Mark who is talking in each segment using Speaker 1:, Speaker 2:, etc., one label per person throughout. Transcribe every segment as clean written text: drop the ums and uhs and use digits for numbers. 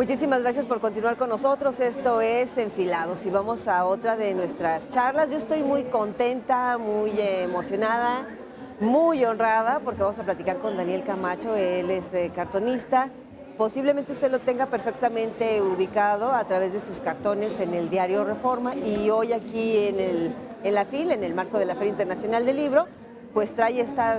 Speaker 1: Muchísimas gracias por continuar con nosotros. Esto es Enfilados y vamos a otra de nuestras charlas. Yo estoy muy contenta, muy emocionada, muy honrada porque vamos a platicar con Daniel Camacho. Él es cartonista. Posiblemente usted lo tenga perfectamente ubicado a través de sus cartones en el diario Reforma, y hoy aquí en la FIL, en el marco de la Feria Internacional del Libro, pues trae esta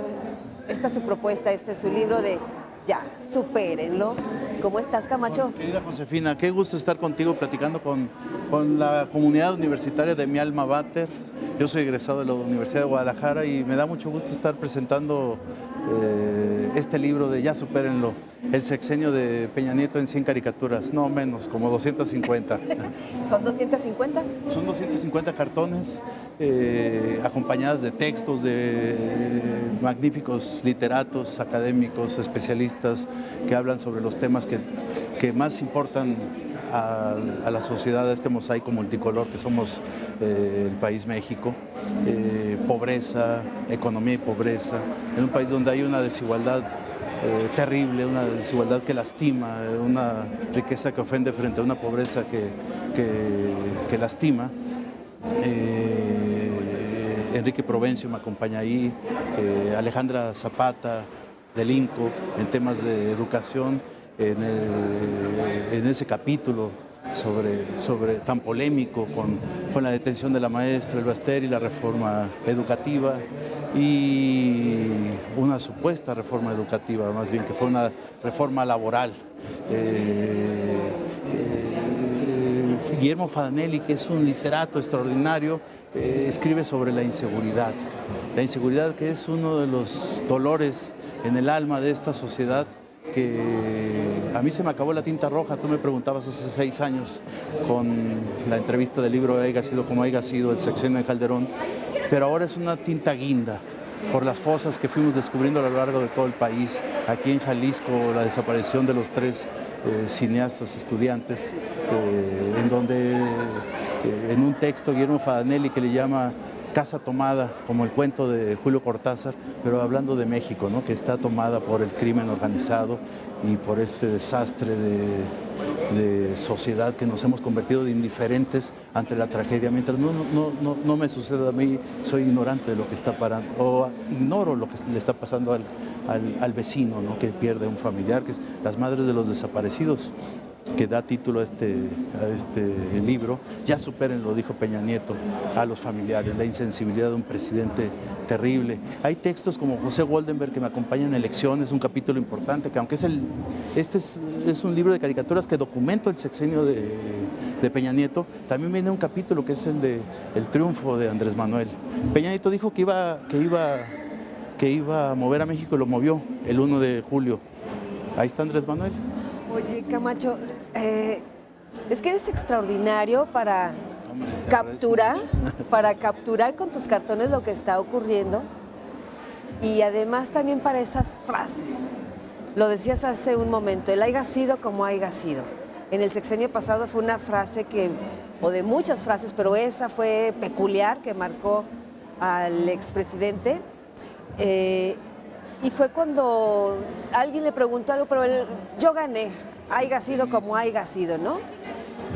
Speaker 1: su propuesta, este es su libro de Ya, supérenlo. ¿Cómo estás, Camacho?
Speaker 2: Querida Josefina, qué gusto estar contigo platicando con la comunidad universitaria de mi alma mater. Yo soy egresado de la Universidad de Guadalajara y me da mucho gusto estar presentando este libro de Ya, supérenlo, el sexenio de Peña Nieto en 100 caricaturas, no menos, como 250.
Speaker 1: ¿Son 250?
Speaker 2: Son 250 cartones acompañadas de textos de magníficos literatos, académicos, especialistas que hablan sobre los temas que más importan a la sociedad, a este mosaico multicolor que somos el país México. Pobreza, economía y pobreza, en un país donde hay una desigualdad terrible, una desigualdad que lastima, una riqueza que ofende frente a una pobreza que lastima. Enrique Provencio me acompaña ahí, Alejandra Zapata del INCO en temas de educación, en ese capítulo sobre tan polémico con la detención de la maestra El Baster y la reforma educativa, y una supuesta reforma educativa, más bien que fue una reforma laboral. Guillermo Fadanelli, que es un literato extraordinario, escribe sobre la inseguridad que es uno de los dolores en el alma de esta sociedad, que a mí se me acabó la tinta roja. Tú me preguntabas hace 6 años con la entrevista del libro Haiga sido como haiga sido, el sexenio de Calderón, pero ahora es una tinta guinda por las fosas que fuimos descubriendo a lo largo de todo el país. Aquí en Jalisco, la desaparición de los 3 cineastas estudiantes, en donde en un texto Guillermo Fadanelli que le llama Casa Tomada, como el cuento de Julio Cortázar, pero hablando de México, ¿no? Que está tomada por el crimen organizado y por este desastre de sociedad que nos hemos convertido de indiferentes ante la tragedia. Mientras no me suceda a mí, soy ignorante de lo que está pasando, o ignoro lo que le está pasando al vecino, ¿no? Que pierde un familiar, que es Las Madres de los Desaparecidos, que da título a este libro. Ya supérenlo, dijo Peña Nieto a los familiares, la insensibilidad de un presidente terrible. Hay textos como José Goldenberg, que me acompaña en Elecciones, un capítulo importante, que aunque es un libro de caricaturas que documenta el sexenio de Peña Nieto, también viene un capítulo que es el de El triunfo de Andrés Manuel. Peña Nieto dijo que iba a mover a México y lo movió el 1 de julio. Ahí está Andrés Manuel.
Speaker 1: Oye, Camacho, es que eres extraordinario para capturar con tus cartones lo que está ocurriendo, y además también para esas frases. Lo decías hace un momento, el haiga sido como haiga sido. En el sexenio pasado fue una frase o de muchas frases, pero esa fue peculiar, que marcó al expresidente. Y fue cuando alguien le preguntó algo, pero yo gané, haiga sido como haiga sido, ¿no?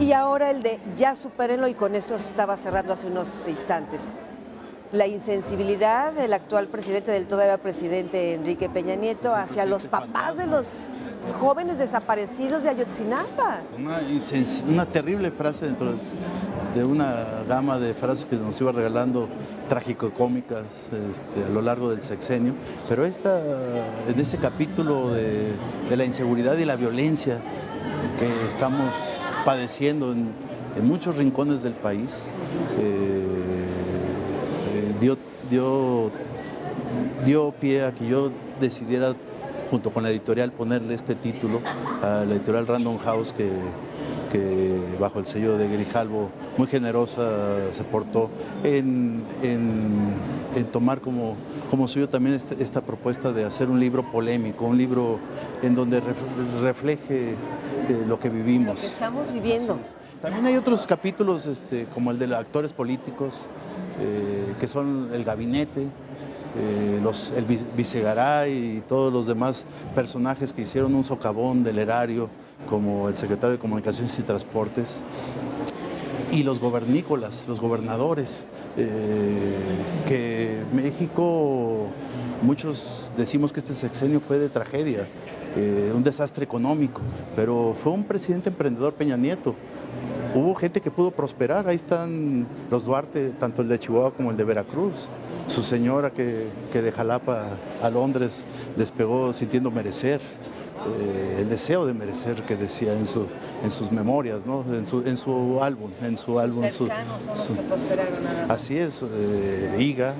Speaker 1: Y ahora el de Ya, supérenlo, y con esto estaba cerrando hace unos instantes. La insensibilidad del actual presidente, del todavía presidente Enrique Peña Nieto, hacia los papás de los jóvenes desaparecidos de Ayotzinapa.
Speaker 2: Una terrible frase dentro de una gama de frases que nos iba regalando trágico-cómicas a lo largo del sexenio, pero en ese capítulo de la inseguridad y la violencia que estamos padeciendo en muchos rincones del país, dio pie a que yo decidiera, junto con la editorial, ponerle este título a la editorial Random House, que bajo el sello de Grijalvo muy generosa se portó en tomar como suyo también esta propuesta de hacer un libro polémico, un libro en donde refleje lo que vivimos.
Speaker 1: Lo que estamos viviendo.
Speaker 2: También hay otros capítulos como el de los actores políticos, que son El Gabinete, el Vicegaray y todos los demás personajes que hicieron un socavón del erario, como el secretario de Comunicaciones y Transportes, y los gobernícolas, los gobernadores, que México, muchos decimos que este sexenio fue de tragedia, un desastre económico, pero fue un presidente emprendedor, Peña Nieto. Hubo gente que pudo prosperar, ahí están los Duarte, tanto el de Chihuahua como el de Veracruz. Su señora que de Jalapa a Londres despegó sintiendo merecer, el deseo de merecer, que decía en sus memorias, ¿no? en su álbum.
Speaker 1: Sus cercanos son los que prosperaron nada más.
Speaker 2: Así es, Higa,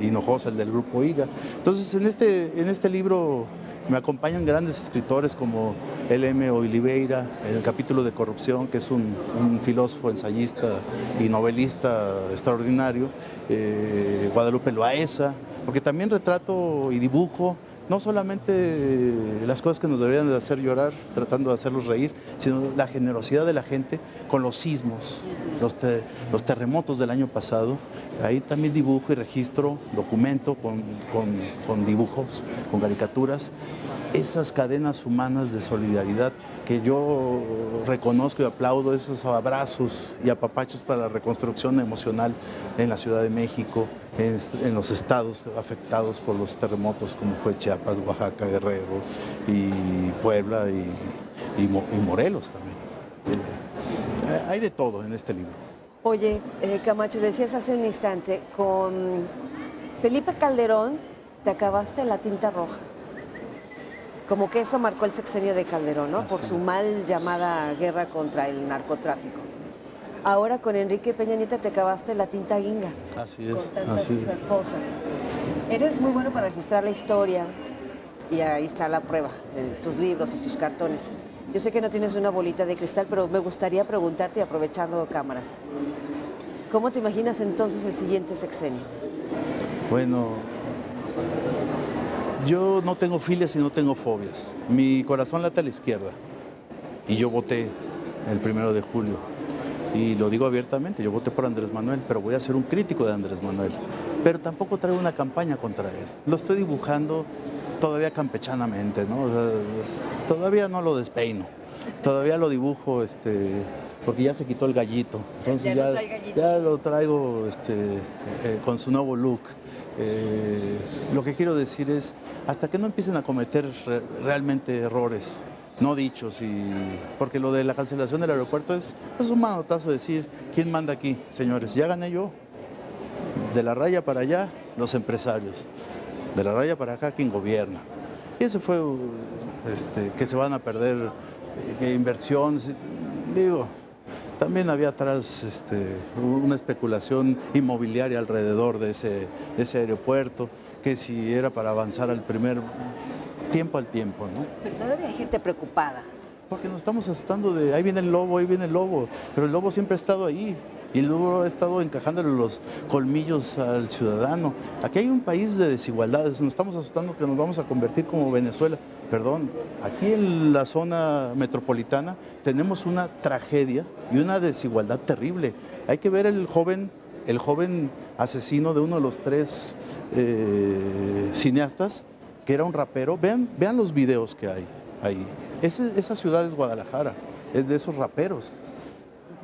Speaker 2: Hinojosa, el del grupo Higa. Entonces en este libro me acompañan grandes escritores como L.M. Oliveira, en el capítulo de corrupción, que es un filósofo, ensayista y novelista extraordinario, Guadalupe Loaesa, porque también retrato y dibujo no solamente las cosas que nos deberían de hacer llorar, tratando de hacerlos reír, sino la generosidad de la gente con los sismos, los terremotos del año pasado. Ahí también dibujo y registro, documento con dibujos, con caricaturas, esas cadenas humanas de solidaridad que yo reconozco y aplaudo, esos abrazos y apapachos para la reconstrucción emocional en la Ciudad de México, en los estados afectados por los terremotos, como fue Chiapas, Oaxaca, Guerrero y Puebla y Morelos también. Hay de todo en este libro.
Speaker 1: Oye, Camacho, decías hace un instante, con Felipe Calderón te acabaste la tinta roja. Como que eso marcó el sexenio de Calderón, ¿no? Por su mal llamada guerra contra el narcotráfico. Ahora con Enrique Peña Nieto te acabaste la tinta guinga.
Speaker 2: Así es.
Speaker 1: Con tantas fosas. Eres muy bueno para registrar la historia y ahí está la prueba, tus libros y tus cartones. Yo sé que no tienes una bolita de cristal, pero me gustaría preguntarte, aprovechando cámaras, ¿cómo te imaginas entonces el siguiente sexenio?
Speaker 2: Bueno, yo no tengo filias y no tengo fobias. Mi corazón late a la izquierda y yo voté el 1 de julio. Y lo digo abiertamente, yo voté por Andrés Manuel, pero voy a ser un crítico de Andrés Manuel. Pero tampoco traigo una campaña contra él. Lo estoy dibujando todavía campechanamente, ¿no? O sea, todavía no lo despeino. Todavía lo dibujo porque ya se quitó el gallito. Entonces ya lo traigo con su nuevo look. Lo que quiero decir es, hasta que no empiecen a cometer realmente errores no dichos, porque lo de la cancelación del aeropuerto es un manotazo decir, ¿quién manda aquí, señores? Ya gané yo. De la raya para allá, los empresarios. De la raya para acá, quien gobierna. Y eso fue que se van a perder inversiones. Digo, también había atrás una especulación inmobiliaria alrededor de ese aeropuerto, que si era para avanzar al tiempo al tiempo, ¿no?
Speaker 1: Pero todavía hay gente preocupada.
Speaker 2: Porque nos estamos asustando de ahí viene el lobo, pero el lobo siempre ha estado ahí y el lobo ha estado encajándole los colmillos al ciudadano. Aquí hay un país de desigualdades, nos estamos asustando que nos vamos a convertir como Venezuela. Perdón, aquí en la zona metropolitana tenemos una tragedia y una desigualdad terrible. Hay que ver el joven asesino de uno de los 3 cineastas, que era un rapero. Vean los videos que hay ahí. Esa ciudad es Guadalajara, es de esos raperos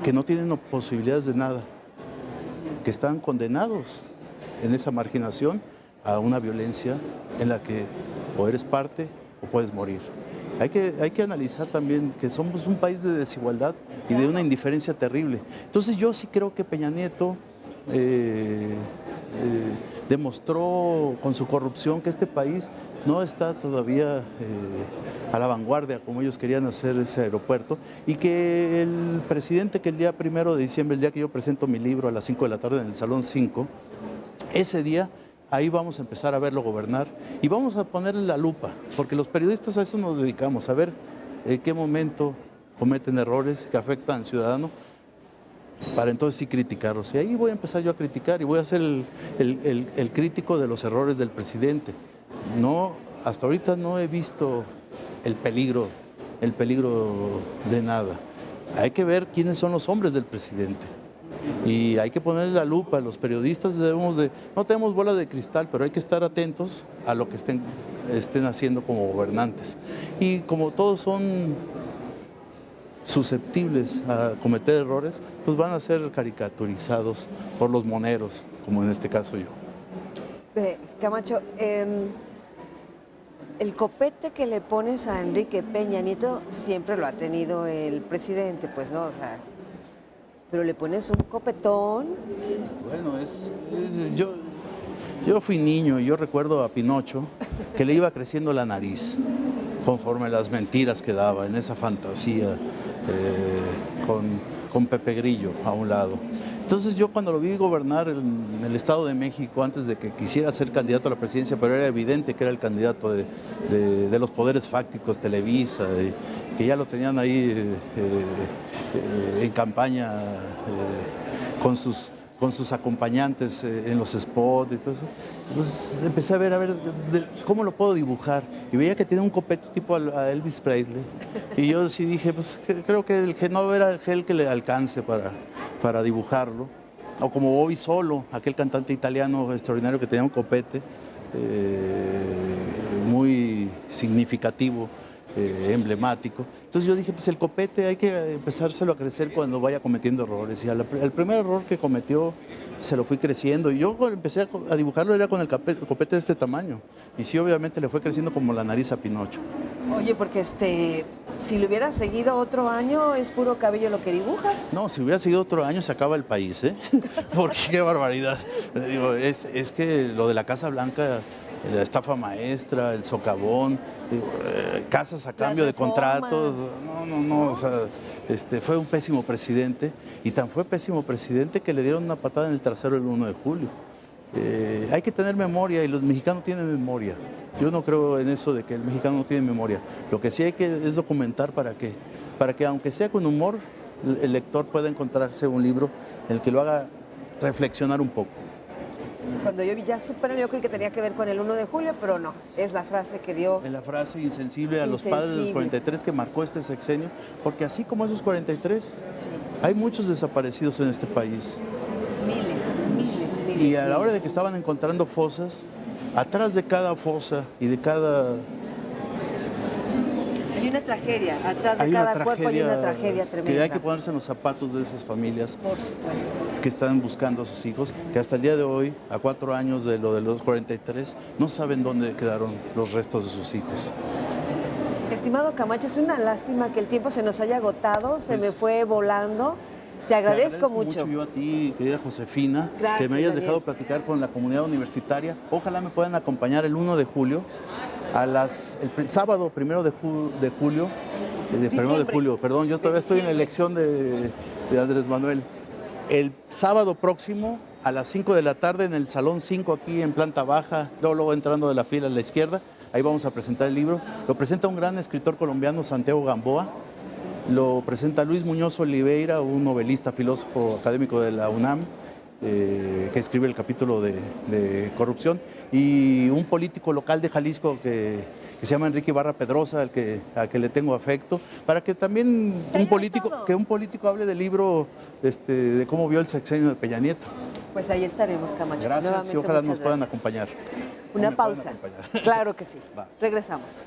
Speaker 2: que no tienen posibilidades de nada, que están condenados en esa marginación a una violencia en la que o eres parte o puedes morir. Hay que analizar también que somos un país de desigualdad y de una indiferencia terrible. Entonces yo sí creo que Peña Nieto demostró con su corrupción que este país no está todavía a la vanguardia como ellos querían hacer ese aeropuerto, y que el presidente, que el día 1 de diciembre, el día que yo presento mi libro a las 5 de la tarde en el Salón 5, ese día ahí vamos a empezar a verlo gobernar y vamos a ponerle la lupa, porque los periodistas a eso nos dedicamos, a ver en qué momento cometen errores que afectan al ciudadano, para entonces sí criticarlos. Y ahí voy a empezar yo a criticar y voy a ser el crítico de los errores del presidente. No, hasta ahorita no he visto el peligro de nada. Hay que ver quiénes son los hombres del presidente. Y hay que ponerle la lupa, los periodistas no tenemos bola de cristal, pero hay que estar atentos a lo que estén haciendo como gobernantes. Y como todos son susceptibles a cometer errores, pues van a ser caricaturizados por los moneros, como en este caso yo.
Speaker 1: Camacho, el copete que le pones a Enrique Peña Nieto siempre lo ha tenido el presidente, pues no, o sea, pero le pones un copetón.
Speaker 2: Bueno, yo fui niño y yo recuerdo a Pinocho que le iba creciendo la nariz conforme las mentiras que daba en esa fantasía con Pepe Grillo a un lado. Entonces yo cuando lo vi gobernar en el Estado de México antes de que quisiera ser candidato a la presidencia, pero era evidente que era el candidato de los poderes fácticos, Televisa, que ya lo tenían ahí en campaña con sus acompañantes en los spots y todo eso. Entonces empecé a ver cómo lo puedo dibujar y veía que tenía un copete tipo a Elvis Presley y yo sí dije, pues creo que el que no era el gel que le alcance para dibujarlo, o como Bobby Solo, aquel cantante italiano extraordinario que tenía un copete muy significativo, emblemático. Entonces yo dije, pues el copete hay que empezárselo a crecer cuando vaya cometiendo errores. Y el primer error que cometió se lo fui creciendo. Y yo cuando empecé a dibujarlo era con el copete de este tamaño. Y sí, obviamente le fue creciendo como la nariz a Pinocho.
Speaker 1: Oye, porque si le hubieras seguido otro año, ¿es puro cabello lo que dibujas?
Speaker 2: No, si hubiera seguido otro año se acaba el país, ¿eh? Porque qué barbaridad. Digo, es que lo de la Casa Blanca, la estafa maestra, el socavón, casas a cambio de contratos. No, o sea, fue un pésimo presidente y tan fue pésimo presidente que le dieron una patada en el trasero el 1 de julio. Hay que tener memoria y los mexicanos tienen memoria. Yo no creo en eso de que el mexicano no tiene memoria. Lo que sí hay que es documentar para que aunque sea con humor, el lector pueda encontrarse un libro en el que lo haga reflexionar un poco.
Speaker 1: Cuando yo vi ya súper, yo creí que tenía que ver con el 1 de julio, pero no, es la frase que dio.
Speaker 2: Es la frase insensible a los padres del 43 que marcó este sexenio, porque así como esos 43, sí, hay muchos desaparecidos en este país.
Speaker 1: Miles.
Speaker 2: Y a la hora de que estaban encontrando fosas, atrás de cada fosa y de cada...
Speaker 1: Hay una tragedia, atrás de cada cuerpo hay una tragedia tremenda.
Speaker 2: Que hay que ponerse en los zapatos de esas familias.
Speaker 1: Por supuesto.
Speaker 2: Que están buscando a sus hijos, que hasta el día de hoy, a 4 años de lo de los 43, no saben dónde quedaron los restos de sus hijos.
Speaker 1: Sí. Estimado Camacho, es una lástima que el tiempo se nos haya agotado, se me fue volando. Te agradezco mucho.
Speaker 2: Yo a ti, querida Josefina, que me hayas dejado platicar con la comunidad universitaria. Ojalá me puedan acompañar el 1 de julio, el sábado 1 de julio, perdón, yo todavía estoy en la elección de Andrés Manuel. El sábado próximo a las 5 de la tarde en el Salón 5 aquí en planta baja, luego entrando de la fila a la izquierda, ahí vamos a presentar el libro. Lo presenta un gran escritor colombiano, Santiago Gamboa. Lo presenta Luis Muñoz Oliveira, un novelista, filósofo académico de la UNAM, que escribe el capítulo de corrupción, y un político local de Jalisco que se llama Enrique Ibarra Pedrosa, al que le tengo afecto, para que también un político hable del libro de cómo vio el sexenio de Peña Nieto.
Speaker 1: Pues ahí estaremos, Camacho.
Speaker 2: Gracias y ojalá nos puedan acompañar.
Speaker 1: Una pausa. Claro que sí. Va. Regresamos.